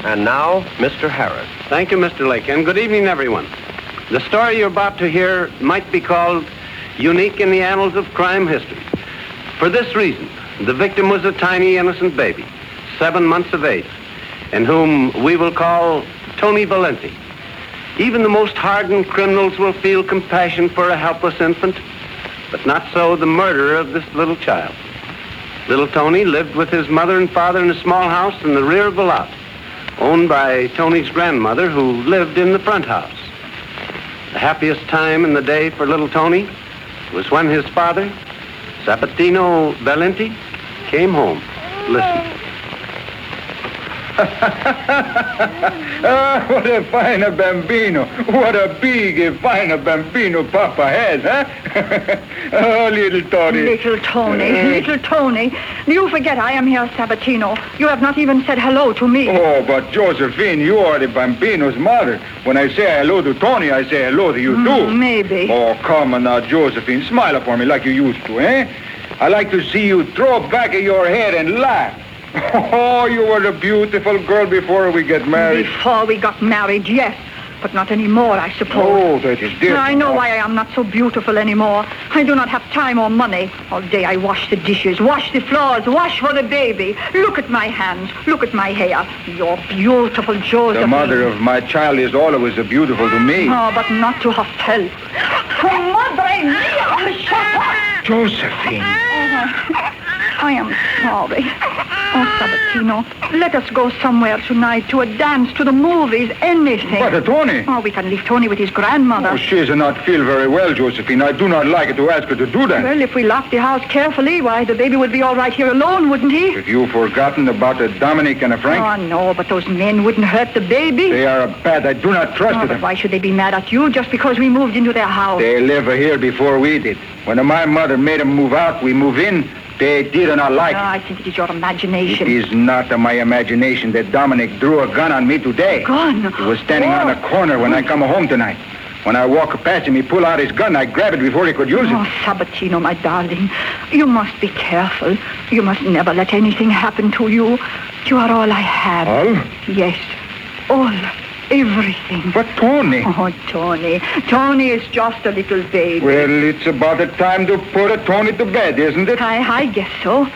And now, Mr. Harris. Thank you, Mr. Lake, and good evening, everyone. The story you're about to hear might be called unique in the annals of crime history. For this reason, the victim was a tiny, innocent baby, 7 months of age, and whom we will call Tony Valenti. Even the most hardened criminals will feel compassion for a helpless infant, but not so the murderer of this little child. Little Tony lived with his mother and father in a small house in the rear of the lot, owned by Tony's grandmother, who lived in the front house. The happiest time in the day for little Tony was when his father, Sabatino Valenti, came home. Listen. What a fine bambino. What a big, fine bambino Papa has, huh? Oh, little Tony. Little Tony. You forget I am here, Sabatino. You have not even said hello to me. Oh, but Josephine, you are the bambino's mother. When I say hello to Tony, I say hello to you, too. Maybe. Oh, come on now, Josephine. Smile for me like you used to, eh? I like to see you throw back your head and laugh. Oh, you were a beautiful girl before we get married. Before we got married, yes. But not anymore, I suppose. Oh, that is different. I know why I am not so beautiful anymore. I do not have time or money. All day I wash the dishes, wash the floors, wash for the baby. Look at my hands. Look at my hair. You're beautiful, Josephine. The mother of my child is always beautiful to me. Oh, but not to herself. Madre mia! Shut up! Josephine. I am sorry. Oh, Sabatino, let us go somewhere tonight, to a dance, to the movies, anything. But Tony? Oh, we can leave Tony with his grandmother. Oh, she does not feel very well, Josephine. I do not like to ask her to do that. Well, if we lock the house carefully, why, the baby would be all right here alone, wouldn't he? Have you forgotten about Dominic and Frank? Oh, no, but those men wouldn't hurt the baby. They are bad. I do not trust them. But why should they be mad at you just because we moved into their house? They live here before we did. When my mother made them move out, we move in. They did not like it. I think it is your imagination. It is not my imagination that Dominic drew a gun on me today. Gun? He was standing on the corner when I come home tonight. When I walk past him, he pulled out his gun. I grab it before he could use it. Oh, Sabatino, my darling, you must be careful. You must never let anything happen to you. You are all I have. All? Yes, all. Everything. But Tony. Oh, Tony. Tony is just a little baby. Well, it's about the time to put Tony to bed, isn't it? I guess so.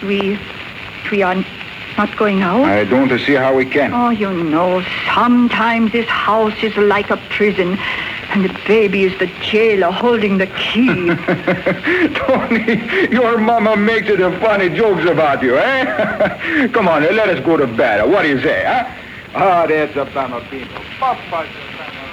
We are not going out? I don't see how we can. Oh, you know, sometimes this house is like a prison, and the baby is the jailer holding the key. Tony, your mama makes it funny jokes about you, eh? Come on, let us go to bed. What do you say, huh? Ah, that's a bambino. Papa's a bambino.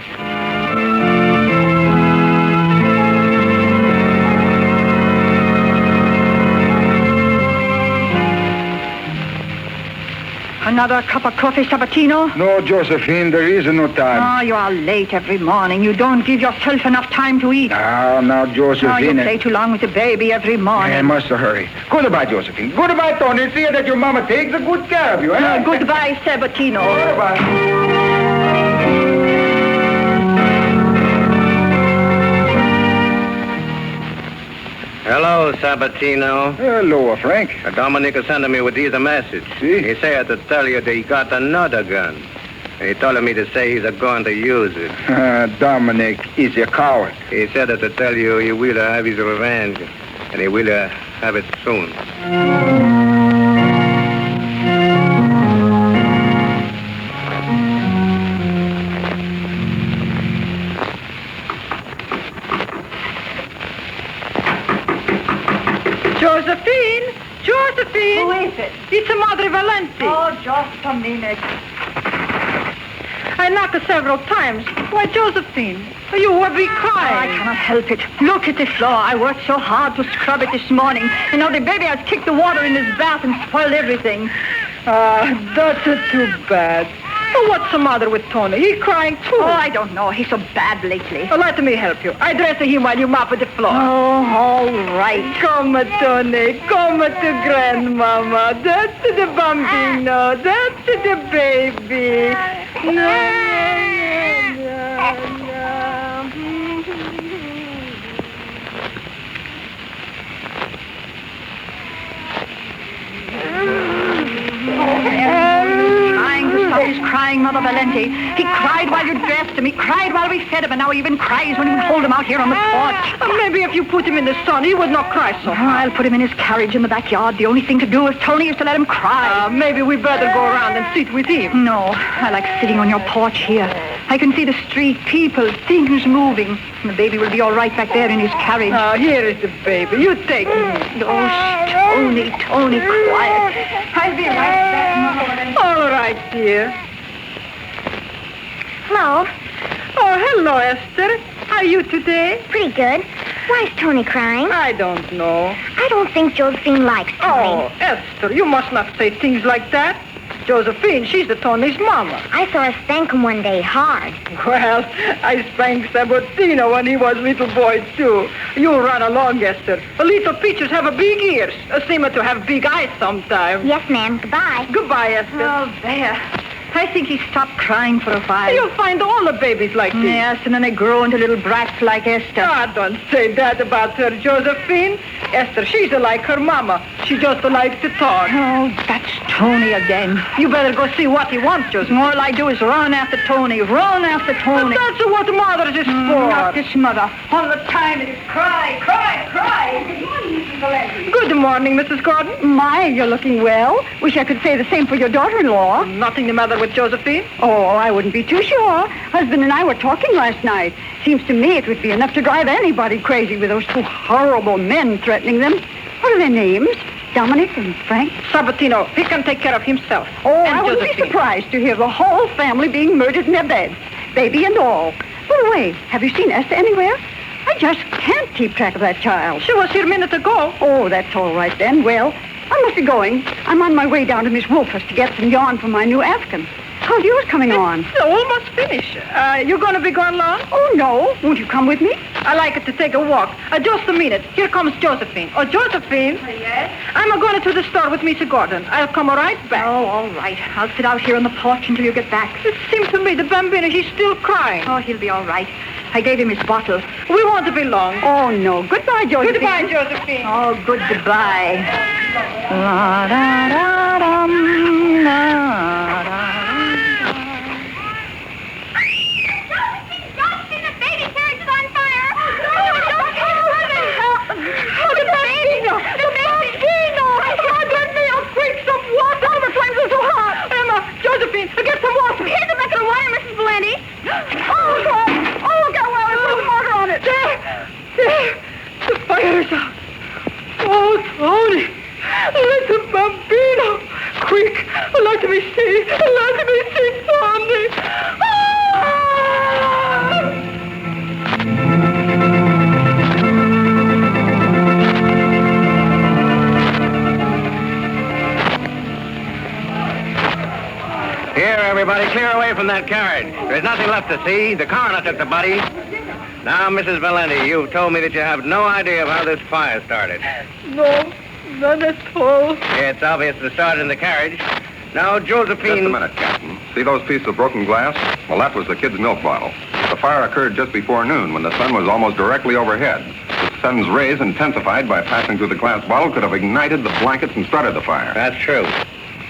Another cup of coffee, Sabatino? No, Josephine, there is no time. Oh, you are late every morning. You don't give yourself enough time to eat. Now, Josephine. Oh, you play too long with the baby every morning. I must hurry. Goodbye, Josephine. Goodbye, Tony. See that your mama takes good care of you, eh? Goodbye, Sabatino. Goodbye. Hello, Sabatino. Hello, Frank. Dominic is sending me with these a message. See? He said to tell you that he got another gun. He told me to say he's going to use it. Dominic is a coward. He said to tell you he will have his revenge, and he will have it soon. Josephine! Who is it? It's Madre Valenti. Oh, just a minute. I knocked several times. Why, Josephine, you will be crying. I cannot help it. Look at the floor. I worked so hard to scrub it this morning, and now the baby has kicked the water in his bath and spoiled everything. That's too bad. Well, what's the matter with Tony? He's crying too. Oh, I don't know. He's so bad lately. Well, let me help you. I dress him while you mop the floor. Oh, all right. Come, Tony. Come to Grandmama. That's the bambino. That's the baby. No. Trying to crying, Mother Valenti. He cried while you dressed him. He cried while we fed him, and now he even cries when you hold him out here on the porch. Maybe if you put him in the sun, he would not cry so hard. I'll put him in his carriage in the backyard. The only thing to do, Tony, is to let him cry. Maybe we better go around and sit with him. No, I like sitting on your porch here. I can see the street, people, things moving. And the baby will be all right back there in his carriage. Here is the baby. You take him. Oh, Tony, quiet. I'll be right back, Mother Valenti. All right, dear. Hello. Oh, hello, Esther. How are you today? Pretty good. Why is Tony crying? I don't know. I don't think Josephine likes Tony. Oh, Esther, you must not say things like that. Josephine, she's the Tony's mama. I saw her spank him one day hard. Well, I spanked Sabatino when he was little boy, too. You run along, Esther. Little peaches have a big ears. Seem to have big eyes sometimes. Yes, ma'am. Goodbye. Goodbye, Esther. Oh, there. I think he stopped crying for a while. You'll find all the babies like this. Yes, and then they grow into little brats like Esther. Don't say that about her, Josephine. Esther, she's like her mama. She just likes to talk. Oh, that's Tony again. You better go see what he wants, Josephine. All I do is run after Tony. That's what mothers is for. Not this mother. All the time it is cry. Good morning, Mrs. Valenti. Good morning, Mrs. Gordon. My, you're looking well. Wish I could say the same for your daughter-in-law. Nothing the matter with Josephine? Oh, I wouldn't be too sure. Husband and I were talking last night. Seems to me it would be enough to drive anybody crazy with those two horrible men threatening them. What are their names? Dominic and Frank? Sabatino. He can take care of himself. Oh, and I wouldn't be Josephine. surprised to hear the whole family being murdered in their beds. Baby and all. By the way, have you seen Esther anywhere? I just can't keep track of that child. She was here a minute ago. Oh, that's all right then. Well, I must be going. I'm on my way down to Miss Wolfer's to get some yarn for my new Afghan. How's yours coming on? It's almost finished. You going to be gone long? Oh, no. Won't you come with me? I like it to take a walk. Just a minute. Here comes Josephine. Oh, Josephine. Yes? I'm going to the store with Mr. Gordon. I'll come right back. Oh, all right. I'll sit out here on the porch until you get back. It seems to me the bambino, he's still crying. Oh, he'll be all right. I gave him his bottle. We won't be long. Oh, no. Goodbye, Josephine. Goodbye, Josephine. Oh, goodbye. La, da, da, dum, la, da. Josephine, the baby carriage is on fire. Look at that baby. The bambino. God, let me out quick. Some water. The flames are so hot. Emma, Josephine, get some water. Here's a bucket of water, Mrs. Valenti. Oh, God. Oh, look how well I put the water on it. There. The fire is out. Oh, Tony. Let the bambino. Quick. Let me see. Tony. Ah! Here, everybody, clear away from that carriage. There's nothing left to see. The coroner took the body. Now, Mrs. Valenti, you've told me that you have no idea of how this fire started. No, none at all. It's obvious it started in the carriage. Now, Josephine... Just a minute, Captain. See those pieces of broken glass? Well, that was the kid's milk bottle. The fire occurred just before noon when the sun was almost directly overhead. The sun's rays, intensified by passing through the glass bottle, could have ignited the blankets and started the fire. That's true.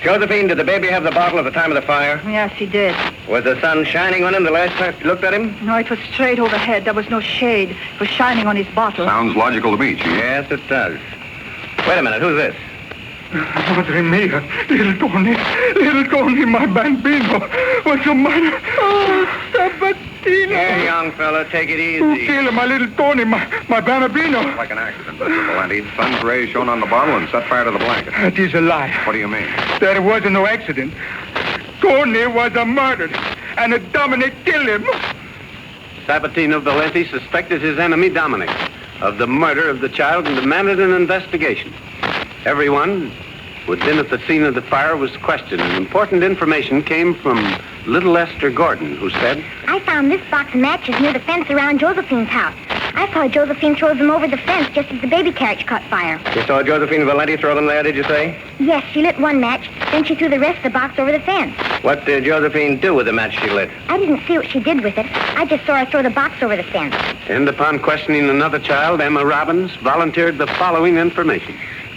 Josephine, did the baby have the bottle at the time of the fire? Yes, he did. Was the sun shining on him the last time you looked at him? No, it was straight overhead. There was no shade. It was shining on his bottle. Sounds logical to me, Chief. Yes, it does. Wait a minute, who's this? Madre mia, little Tony, my bambino. What's the matter? Oh, Sabatino. Here, young fella, take it Who easy. killed my little Tony, my bambino? Like an accident, Mr. Valenti. Sun's rays shone on the bottle and set fire to the blanket. That is a lie. What do you mean? There wasn't no accident. Tony was murdered, and Dominic killed him. Sabatino Valenti suspected his enemy, Dominic, of the murder of the child and demanded an investigation. Everyone who had been at the scene of the fire was questioned, and important information came from little Esther Gordon, who said, I found this box of matches near the fence around Josephine's house. I saw Josephine throw them over the fence just as the baby carriage caught fire. You saw Josephine Valenti throw them there, did you say? Yes, she lit one match, then she threw the rest of the box over the fence. What did Josephine do with the match she lit? I didn't see what she did with it. I just saw her throw the box over the fence. And upon questioning another child, Emma Robbins volunteered the following information.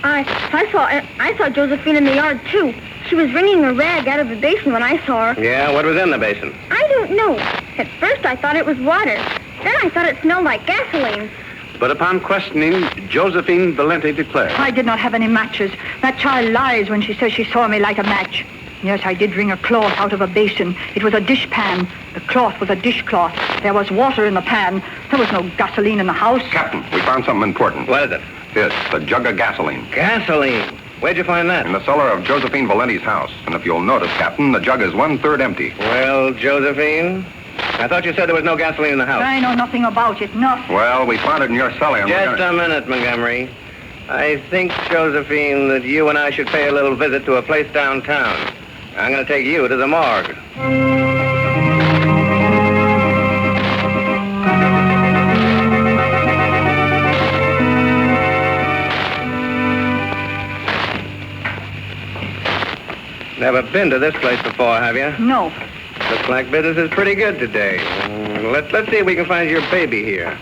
I saw Josephine in the yard, too. She was wringing a rag out of the basin when I saw her. Yeah, what was in the basin? I don't know. At first I thought it was water. Then I thought it smelled like gasoline. But upon questioning, Josephine Valenti declared. I did not have any matches. That child lies when she says she saw me light a match. Yes, I did wring a cloth out of a basin. It was a dishpan. The cloth was a dishcloth. There was water in the pan. There was no gasoline in the house. Captain, we found something important. What is it? It's a jug of gasoline. Gasoline. Where'd you find that? In the cellar of Josephine Valenti's house. And if you'll notice, Captain, the jug is 1/3 empty. Well, Josephine, I thought you said there was no gasoline in the house. I know nothing about it, nothing. Well, we found it in your cellar. And Just a minute, Montgomery. I think, Josephine, that you and I should pay a little visit to a place downtown. I'm going to take you to the morgue. Never been to this place before, have you? No. Looks like business is pretty good today. Let's see if we can find your baby here.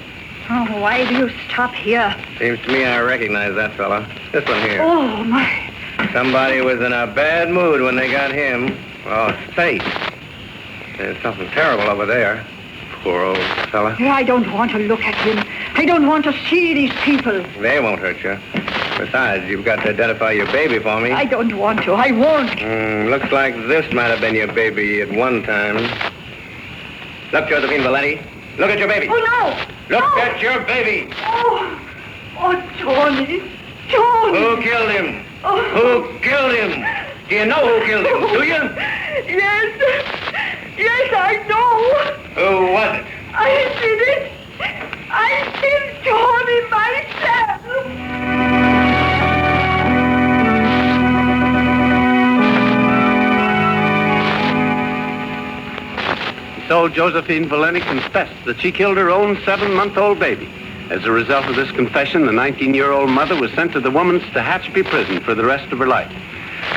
Oh, why do you stop here? Seems to me I recognize that fella. This one here. Oh, my. Somebody was in a bad mood when they got him. Oh, fate. There's something terrible over there. Poor old fella. I don't want to look at him. I don't want to see these people. They won't hurt you. Besides, you've got to identify your baby for me. I don't want to. I won't. Looks like this might have been your baby at one time. Look, Josephine Valenti. Look at your baby. Oh, no. Look No. at your baby. Oh, Tony. Tony. Who killed him? Oh. Who killed him? Do you know who killed him? Do you? Yes. Yes, I know. Who was it? I did it. I killed Tony myself. So Josephine Valenti confessed that she killed her own 7-month-old baby. As a result of this confession, the 19-year-old mother was sent to the woman's Tehachapi prison for the rest of her life.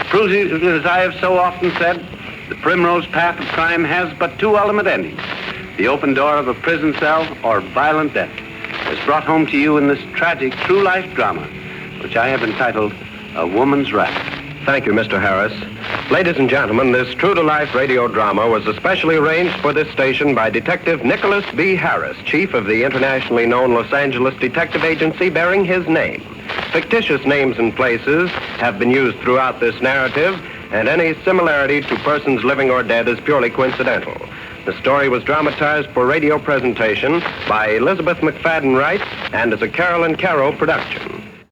Proving, as I have so often said, the primrose path of crime has but two ultimate endings: the open door of a prison cell or violent death. Is brought home to you in this tragic true-life drama, which I have entitled A Woman's Wrath. Thank you, Mr. Harris. Ladies and gentlemen, this true-to-life radio drama was especially arranged for this station by Detective Nicholas B. Harris, chief of the internationally known Los Angeles Detective Agency bearing his name. Fictitious names and places have been used throughout this narrative, and any similarity to persons living or dead is purely coincidental. The story was dramatized for radio presentation by Elizabeth McFadden Wright and is a Carolyn Caro production.